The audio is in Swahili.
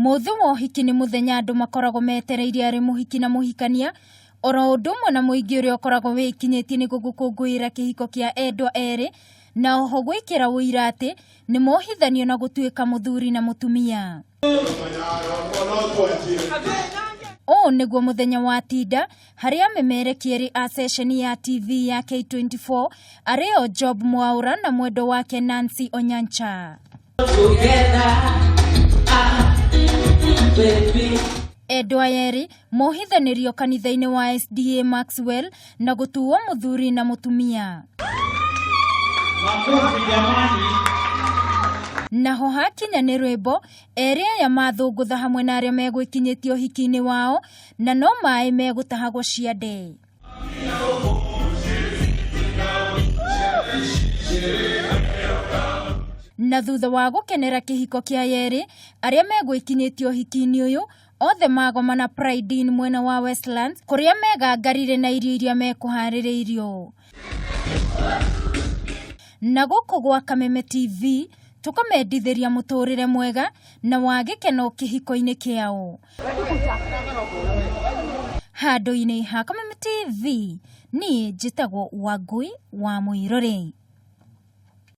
Muthu wa ũhiki nĩ muthenya andũ makoragwo metereire arĩ mũhiki na mũhikania, oro ũndũ ũmwe na mũingĩ ũrĩa ũkoragwo wĩkinyĩtie nĩ gũkũngũĩra kĩhiko kĩa endwa erĩ, na oho gwĩkĩra ũira atĩ nĩ mohithanio na gũtuĩka muthuri na mutumia. O nĩguo muthenya wa tinda harĩa amemerekei a ceceni ya TV ya K24 arĩo Job Mwaura na mwendwa wake Nancy Onyancha. Endwa erĩ mohithanirio kanitha-ini wa SDA Maxwell na gũtuo muthuri na mutumia. Naho hakinya nĩ rwĩmbo erĩ aya mathũngũtha hamwe na arĩa megwĩkinyĩtio ũhiki-inĩ wao, na no maĩ megũtahagwo ciande. Na thutha wa gũkenera kĩhiko kĩa yerĩ arĩa megwĩkinyĩtio ũhiki-inĩ ũyũ, othe magoma na Pride mwena wa Westlands kũrĩa megangarire na irio iria mekũharĩrĩirio. Na gũkũ gwa Kameme TV tukamendithĩria muturire mwega na wa gikeno kĩhiko-inĩ kiao. Handũ-inĩ ha Kameme TV niĩ njĩtagwo Wangui wa Muiruri.